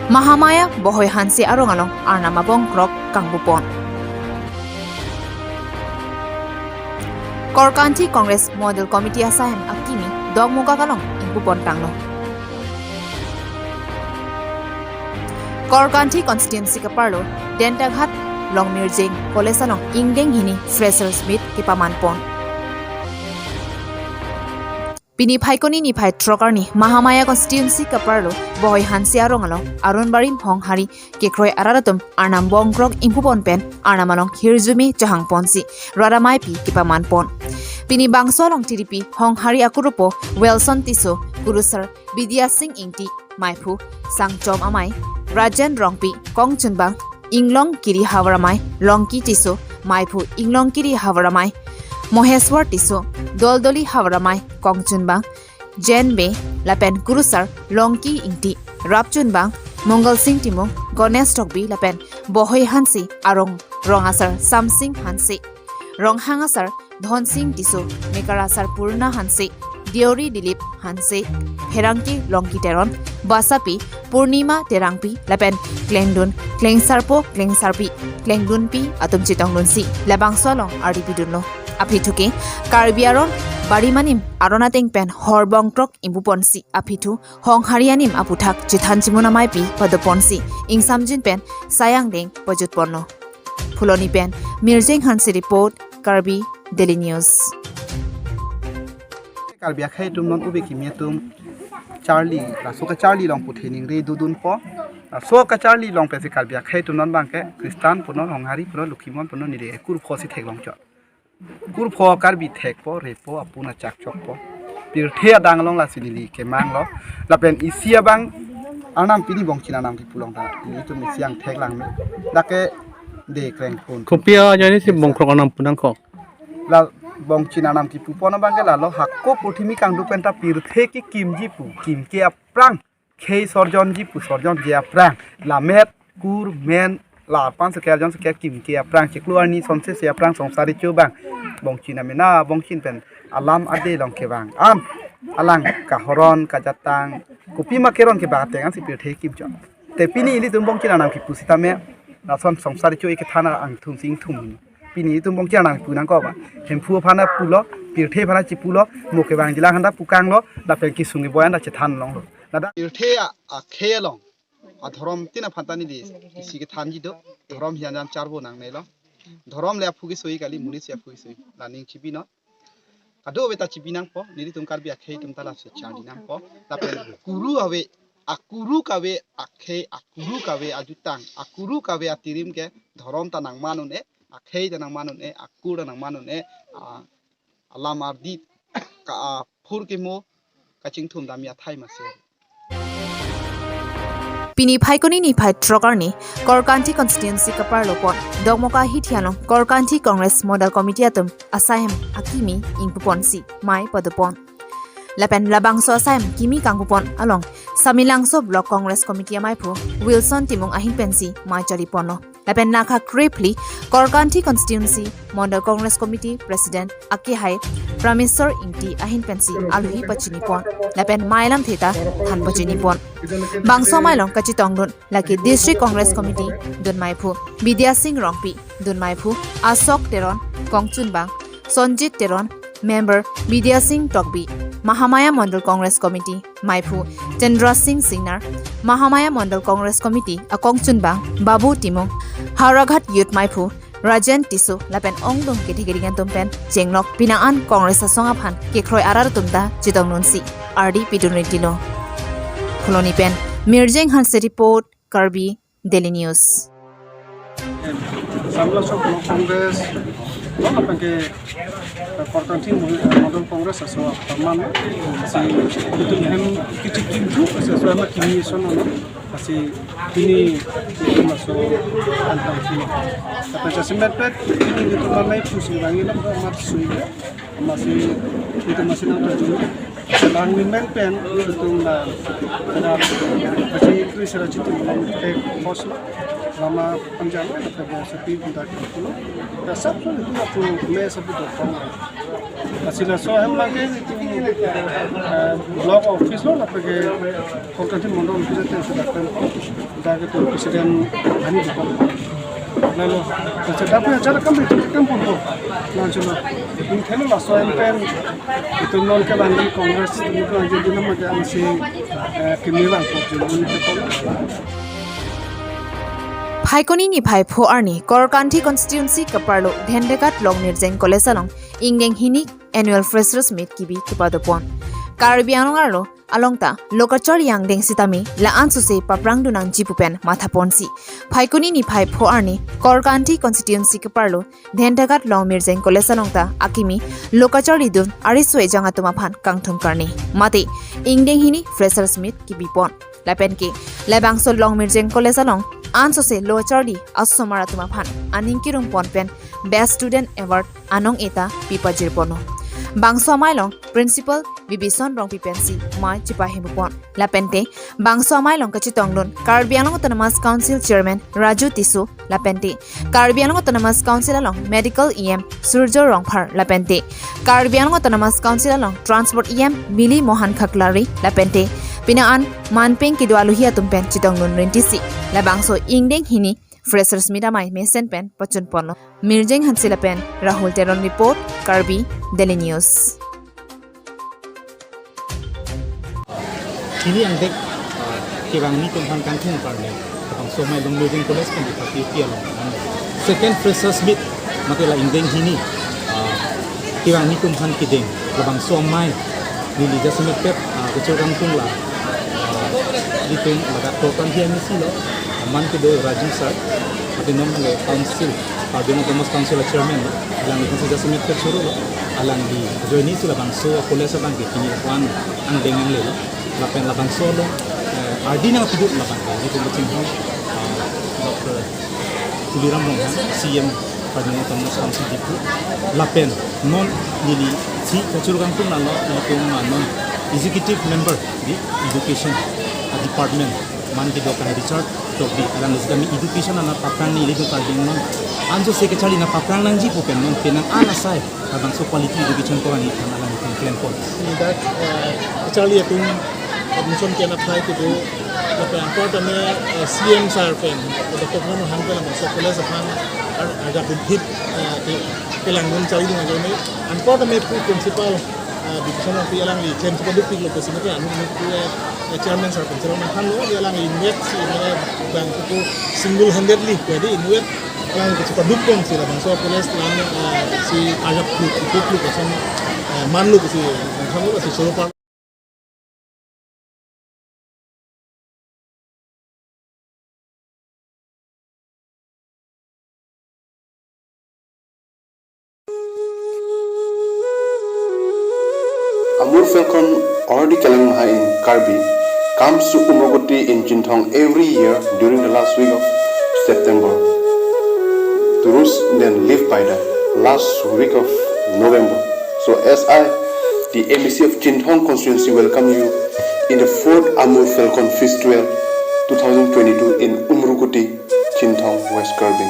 Mahamaya bohoy hansi arong along arnamabong krok kangbupon. Korkanti Congress Model Committee asayam akimi dogmuga kalong ingbupon tanglo. Korkanti constituency kaparlo dentaghat longmirjing college along ingdeng hini fresher smith kipamanpon. Pini phaikoni ni phai trokarni Mahamaya constituency kaparlo bohoy hansi arong along arunbarim honghari kekroi araratum arnam bongkrok impupon pen arnamalong hirzumi jahangponsi radamai pi kipamanpon. Pini bangso long tiripi honghari akurupo Wilson Tiso Gurusar Bidya Singh Ingti Maipu Sangchom Amai Rajan Rongpi Kongchunbang Inglong Kiri Havaramai Longki Tiso Maipu Inglong Kiri Havaramai Moheswar Tiso Doldoli Havaramai Kongchunbang Jenbe Lapen Gurusar Longki Ingti Rapchunbang Mongol Singh Timong Gonesh Tokbi Lapen Bohoy Hansi Arong Rongasar Samsing Hansi Ronghangasar Dhon Singh Tiso Mekarasar Purna Hansi Diori Dilip Hansi Herangki Longki Teron Basapi Purnima Terangpi Lapen Klengdun Klengsarpo Klengsarpi Klengdunpi Atum Chitong Lunsi Labang Solong RDP Dunlo Apituke Karbiaron Barimanim Aronateng Pen Horbongkrok Imbuponsi Apitu Hong Harianim Aputak Chithan Chimunamaipi Padoponsi Ingsamjin Pen Sayang Deng Pajutporno Puloni Pen Mirjeng Hansi Report Karbi Daily News Karbi akhai tum non ube kimia tum Charlie la so ka Charlie long puthening re dudun po so ka Charlie long pe se karbi akhai tum non bangke Kristan punon honghari punon lukhimon punon ni re kur pho si thek long cho kur pho karbi thek po re po apuna chak chok po pir thea dang long la sinili ke mang lo la pen isia bang anam pini bong china nam ki pulong ta ni tum siang thek lang me dake de kreng pun Kopia jadi si bongkrok anam punang kok. La bong china nam ki pupona bangke la lo hakko puthimi kangdu penta pirthe ki kimji pu kim ke aprang khei sorjon ji pu sorjon je aprang la met kur men la pan se jon se kim ke aprang chikluar ni sonse se aprang songsari chu bang bong china mena bong chin pen alam ade long ke bang am alang ka horon ka jatang kopi ma keron ke ba tengan si pirthe kim jo te pini li tum bong china nam ki pusita me la son songsari chu ek thana ang thum sing thum Pini itu bongkian nang punang kau ba, hempu phana pulo, pirthe phana cipulo, muke bang jilang handa pukang lo, dapat kisungi boyan dah cetan long lo. Nada pirthe a khe long, a thorom tina phantani di isi ke than jido, thorom hian jam charbo nang ne lo, thorom le apu ki soi kali mulis ya apu ki soi, laning cipi no. Kado beta cipi nang po, niri tum karbi a khe tum tala se chandi nang po, dapat guru awe. Akuru kawe akhe akuru kawe ajutang akuru kawe atirim ke thorom tanang manun e akhei tanang manun e akur tanang manun e alam ardi ka phur ke mo kaching thum damia thai mase Pini phaikoni ni phai trokarni Korkanti constituency kaparlopon dogmoka hithialong Korkanti Congress Model Committee atum asayam akimi ingpuponsi mai padopon Lapen labangso asayam kimi kangpupon along Samilangso Block Congress Committee Maipu Wilson Timong ahin pensi mai jaripono Lapen nakha krepli Korkanti Constituency Model Congress Committee President Akihai Prameswar Ingti ahin pensi alhi pachinipon Lapen mailam theta than pachinipon Bangso mailong kachitongdun laki District Congress Committee Dun Maipu Bidya Singh Rongpi Dun Maipu Asok Teron Kongchunbang Sonjit Teron Member Bidya Singh Tokbi Mahamaya Mandal Congress Committee Maipu Chandra Singh Singnar Mahamaya Mandal Congress Committee Akongchunbang Babu Timong Haraghat Youth Maipu Rajan Tisu Lapen Ongdong Ketigiringan Tumpen Jenglok Pinaan Congress Asongaphan Kekroi Arar Tumda Chitong Nunsi RD Pidunritilo Koloni Pen Mirjeng Hansi Report Karbi Daily News Samla sok Congress lo apa ke Korkanti Model Congress asal Taman si itu hem kecil kinju asal sama kini sono masih ini itu masuk antara sini tapi saya sempet ini itu ramai pusing lagi lah masih itu masih nanti dulu selang minggu pen itu lah ada masih itu istilah itu kayak kos lama panjang atau sepi tidak itu dasar itu aku mes seperti apa masih lah soal lagi itu blok office lo lapage Korkantin Mondol office te sedakkan daga to presiden hani bukan lalu sedap ya cara kami kampung ko langsung in kena la so pen itu non ke bandi kongres itu aja dina ma jang si kinilang ko jun Phaikoni ni phai pho arni Korkanthi constituency kaparlo Dhendekat long nirjeng college along ingdeng hini annual freshers meet kibi kipadopon Karbi anongarlo alongta lokachor yang deng sitami la ansuse paprang dunang jipupen mathaponsi Phaikoni ni phai pho arni Korkanthi constituency kaparlo Dhendekat long nirjeng college alongta akimi lokachor idun ariswe janga tuma phan kangthum karni mate ingdeng hini freshers meet kibipon lapenki labangsol long mirjeng college along ansose lochari asomara tuma phan aninkirum ponpen best student award anong eta pipajir pono bangso mailong principal bibison rong pipensi mai chipahimupon lapente bangso mailong kachitonglun Karbianong Autonomous Council chairman Raju Tisu lapente Karbianong Autonomous Council along medical EM Surjo Rongphar lapente Karbianong Autonomous Council along transport EM Mili Mohan Khaklari lapente pinaan manpeng kidwaluhia tumpen chitonglun rentisi labangso ingdeng hini freshers midamai mesen pen pachun pono mirjeng hansila pen Rahul Teron report Karbi Daily News Ini yang dek kirang ni tumpang kantin parne abang somai long mirjeng college kan dipati pialo second freshers meet matela ingdeng hini kirang ni tumpang kideng abang somai ni liga sumet pet kecurang tungla itu lagat tokan dia misi lo man ke do Raju sir ati nom le council Karbianong Autonomous Council chairman alang itu sudah sumet pet suruh lo alang di joini sila bangso college bang kini kuan ang dengan le lapen labang solo adi nang pidut labang itu macam Dr. Tuliram Rong CM Karbianong Autonomous Council dipu lapen non nili si kecurang pun nalo itu non executive member di education department man ki dokan Richard Togdi alang kami education na paprang ni lidu Karbianong anjo se kechali na paprang nang jipu pen non penang anasai abang so quality education ko ani alang plan ko that kechali itu admission can apply to do the import में CM sir pen the program हम पे ना सब कॉलेज अपन अगर बिट केलांगन चाहिए दूँगा जो में import में principal division of yang di change produk lokasi itu anu itu chairman sir pen chairman kan lo yang invest si mana bang itu single handedly jadi invest yang itu produk pun sih lah bang so kॉलेज si ajak itu lokasi man lo si kan lo si solo part Amur Falcon already Kalang Maha in Karbi comes to Umrogoti in Jinthong every year during the last week of September. Turus then live by the last week of November. So as I, the MEC of Jinthong constituency, welcome you in the 4th Amur Falcon Festival 2022 in Umrogoti, Jinthong, West Karbin.